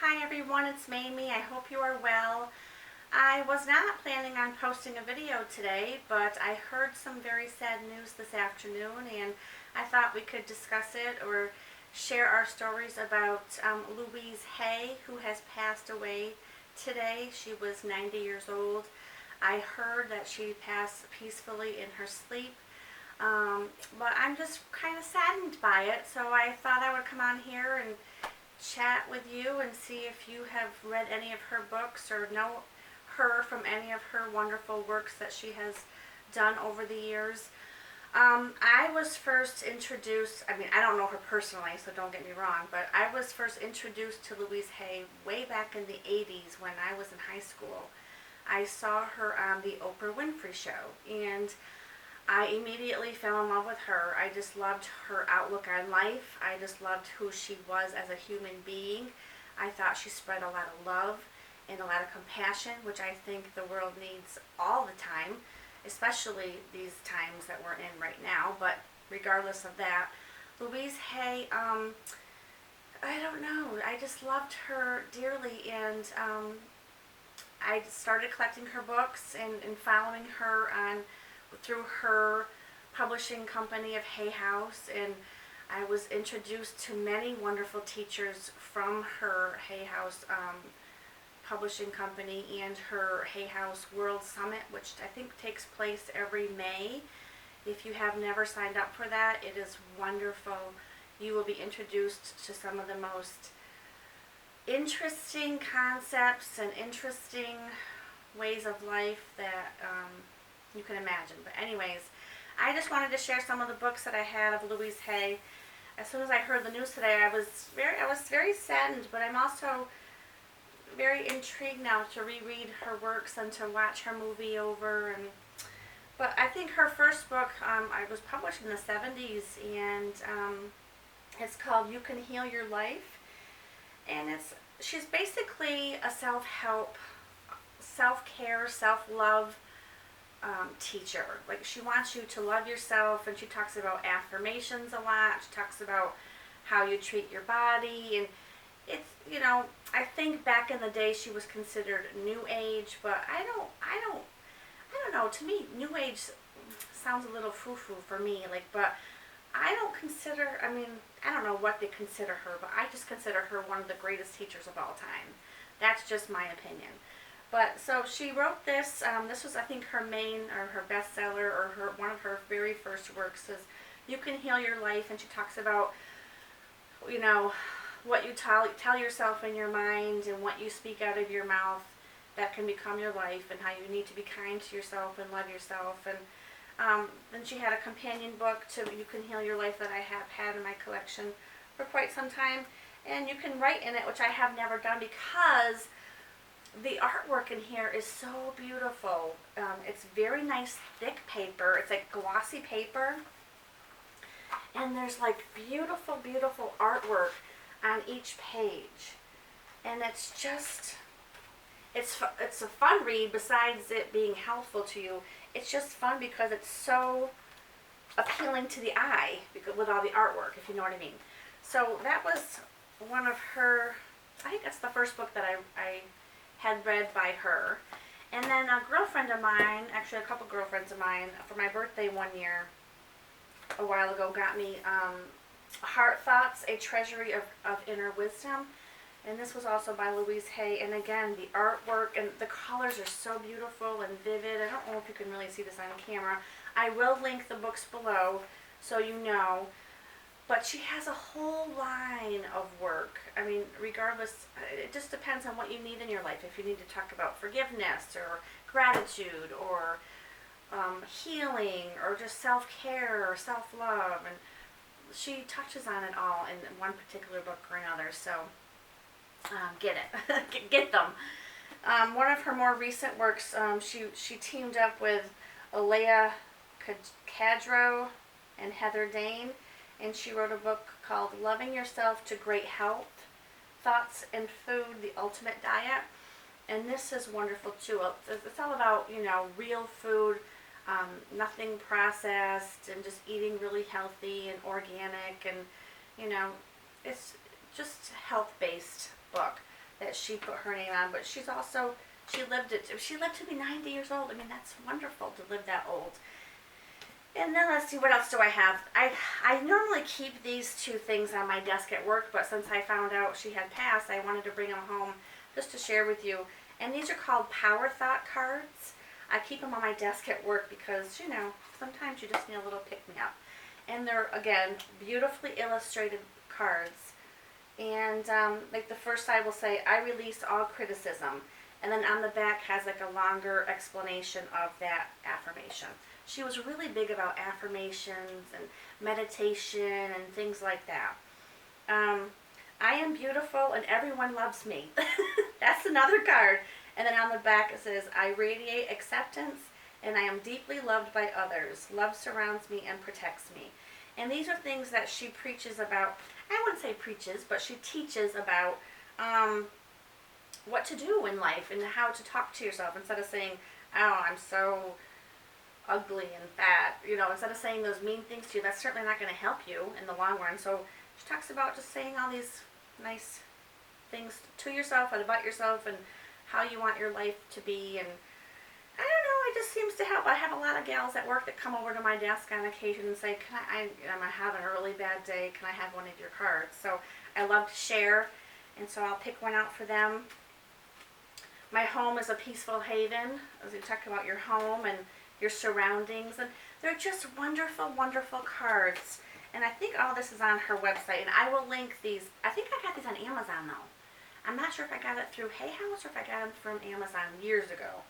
Hi everyone, it's Mamie. I hope you are well. I was not planning on posting a video today, but I heard some very sad news this afternoon and I thought we could discuss it or share our stories about Louise Hay, who has passed away today. She was 90 years old. I heard that she passed peacefully in her sleep. But I'm just kind of saddened by it, so I thought I would come on here and chat with you and see if you have read any of her books or know her from any of her wonderful works that she has done over the years. I was first introduced, I don't know her personally, so don't get me wrong, but I was first introduced to Louise Hay way back in the 80s when I was in high school. I saw her on the Oprah Winfrey Show, and I immediately fell in love with her. I just loved her outlook on life. I just loved who she was as a human being. I thought she spread a lot of love and a lot of compassion, which I think the world needs all the time, especially these times that we're in right now. But regardless of that, Louise Hay, I don't know, I just loved her dearly, and I started collecting her books and following her on through her publishing company of Hay House, and I was introduced to many wonderful teachers from her Hay House publishing company and her Hay House World Summit, which I think takes place every May. If you have never signed up for that, it is wonderful. You will be introduced to some of the most interesting concepts and interesting ways of life that you can imagine. But anyways, I just wanted to share some of the books that I had of Louise Hay. As soon as I heard the news today, I was very saddened, but I'm also very intrigued now to reread her works and to watch her movie over. But I think her first book I was published in the 70s, and it's called You Can Heal Your Life, and she's basically a self-help, self-care, self-love teacher. Like, she wants you to love yourself, and she talks about affirmations a lot. She talks about how you treat your body, and it's, I think back in the day she was considered new age, but I don't know. To me, new age sounds a little foo-foo for me. But I don't consider. I don't know what they consider her, but I just consider her one of the greatest teachers of all time. That's just my opinion. But so she wrote this. This was, I think, her main or her bestseller, or one of her very first works is You Can Heal Your Life, and she talks about, what you tell yourself in your mind and what you speak out of your mouth that can become your life, and how you need to be kind to yourself and love yourself. And then she had a companion book to You Can Heal Your Life that I have had in my collection for quite some time, and you can write in it, which I have never done because the artwork in here is so beautiful. It's very nice, thick paper. It's like glossy paper. And there's like beautiful, beautiful artwork on each page. And it's a fun read besides it being helpful to you. It's just fun because it's so appealing to the eye with all the artwork, if you know what I mean. So that was one of her, I think that's the first book that I had read by her. And then a girlfriend of mine, actually a couple girlfriends of mine, for my birthday one year, a while ago, got me Heart Thoughts, A Treasury of Inner Wisdom. And this was also by Louise Hay. And again, the artwork and the colors are so beautiful and vivid. I don't know if you can really see this on camera. I will link the books below so you know. But she has a whole line of work. Regardless, it just depends on what you need in your life. If you need to talk about forgiveness or gratitude or healing or just self-care or self-love. And she touches on it all in one particular book or another. So get it. Get them. One of her more recent works, she teamed up with Alea Cadro and Heather Dane, and she wrote a book called Loving Yourself to Great Health, Thoughts and Food, The Ultimate Diet. And this is wonderful too. It's all about, real food, nothing processed, and just eating really healthy and organic, and, it's just a health-based book. that she put her name on, but she lived to be 90 years old. I mean, that's wonderful to live that old. And then let's see, what else do I have? I normally keep these two things on my desk at work, but since I found out she had passed, I wanted to bring them home just to share with you. And these are called Power Thought cards. I keep them on my desk at work because, you know, sometimes you just need a little pick-me-up. And they're, again, beautifully illustrated cards. And like the first side will say, I release all criticism. And then on the back has like a longer explanation of that affirmation. She was really big about affirmations and meditation and things like that. I am beautiful and everyone loves me. That's another card. And then on the back it says, I radiate acceptance and I am deeply loved by others. Love surrounds me and protects me. And these are things that she preaches about. I wouldn't say preaches, but she teaches about what to do in life and how to talk to yourself instead of saying, oh, I'm so ugly and fat. You know, instead of saying those mean things to you, that's certainly not going to help you in the long run. So she talks about just saying all these nice things to yourself and about yourself and how you want your life to be. And I don't know, it just seems to help. I have a lot of gals at work that come over to my desk on occasion and say, I'm having a really bad day, can I have one of your cards? So I love to share, and so I'll pick one out for them. My home is a peaceful haven, as we talk about your home and your surroundings, and they're just wonderful, wonderful cards. And I think all this is on her website, and I will link these. I think I got these on Amazon though. I'm not sure if I got it through Hay House or if I got them from Amazon years ago.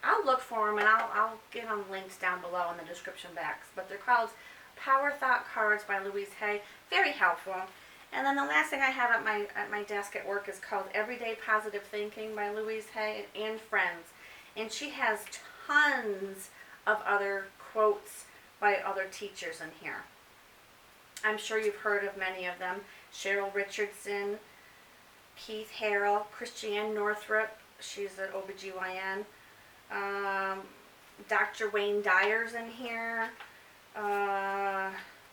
I'll look for them and I'll give them links down below in the description box. But they're called Power Thought Cards by Louise Hay. Very helpful. And then the last thing I have at my desk at work is called Everyday Positive Thinking by Louise Hay and Friends. And she has tons of other quotes by other teachers in here. I'm sure you've heard of many of them. Cheryl Richardson, Keith Harrell, Christiane Northrup, she's an OBGYN. Dr. Wayne Dyer's in here.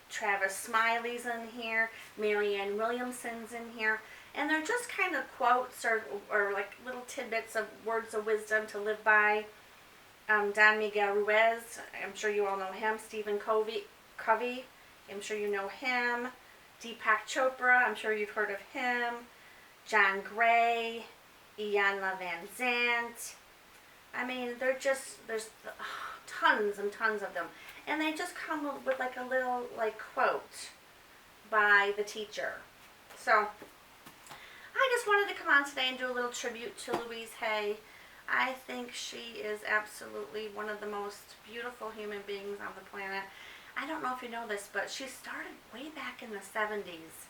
Travis Smiley's in here. Marianne Williamson's in here. And they're just kind of quotes or like little tidbits of words of wisdom to live by. Don Miguel Ruiz, I'm sure you all know him. Stephen Covey, I'm sure you know him. Deepak Chopra, I'm sure you've heard of him. John Gray, Iyanla Van Zandt. I mean, there's tons and tons of them. And they just come with like a little like quote by the teacher. So, I just wanted to come on today and do a little tribute to Louise Hay. I think she is absolutely one of the most beautiful human beings on the planet. I don't know if you know this, but she started way back in the 70s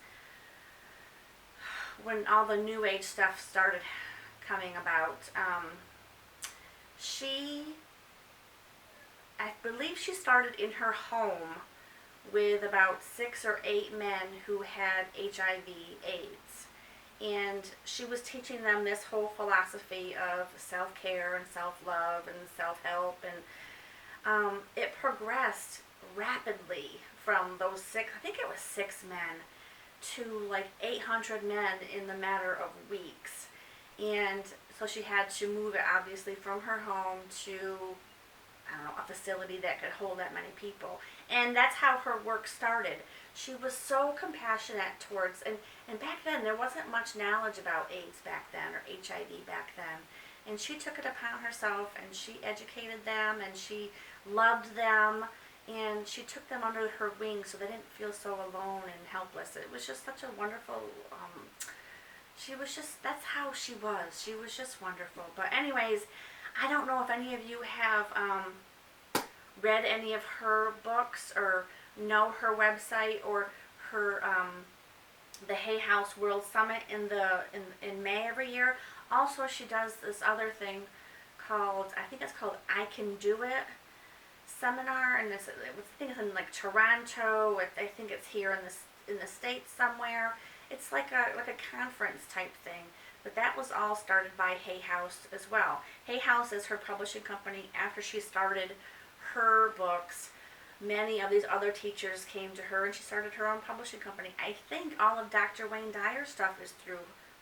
when all the New Age stuff started coming about. I believe she started in her home with about 6 or 8 men who had HIV/AIDS. And she was teaching them this whole philosophy of self-care and self-love and self-help. And it progressed rapidly from those 6, I think it was 6 men, to like 800 men in the matter of weeks. And so she had to move it obviously from her home to, I don't know, a facility that could hold that many people. And that's how her work started. She was so compassionate towards, and back then there wasn't much knowledge about AIDS back then, or HIV back then. And she took it upon herself, and she educated them, and she loved them, and she took them under her wing so they didn't feel so alone and helpless. It was just such a wonderful, that's how she was. She was just wonderful. But anyways, I don't know if any of you have read any of her books or know her website or her the Hay House World Summit in May every year. Also, she does this other thing called, I think it's called I Can Do It seminar, and I think it's in like Toronto. I think it's here in the States somewhere. It's like a conference type thing. But that was all started by Hay House as well. Hay House is her publishing company. After she started her books, many of these other teachers came to her and she started her own publishing company. I think all of Dr. Wayne Dyer's stuff is through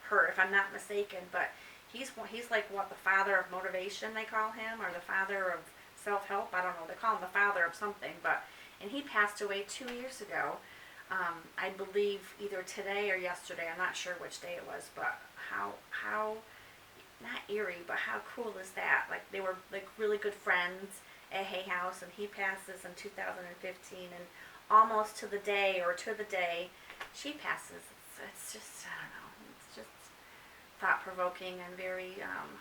her, if I'm not mistaken. But he's like what, the father of motivation they call him, or the father of self-help. I don't know. They call him the father of something. And he passed away 2 years ago. I believe either today or yesterday. I'm not sure which day it was, but how not eerie, but how cool is that? Like, they were like really good friends at Hay House, and he passes in 2015, and almost to the day she passes. It's just, I don't know, it's just thought-provoking and very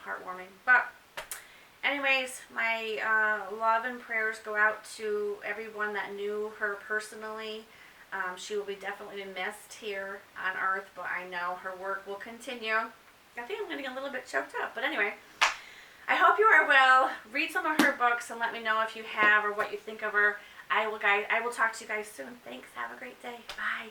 heartwarming. But anyways, my love and prayers go out to everyone that knew her personally. She will be definitely missed here on earth, but I know her work will continue. I think I'm getting a little bit choked up, but anyway, I hope you are well. Read some of her books and let me know if you have or what you think of her. I will talk to you guys soon. Thanks. Have a great day. Bye.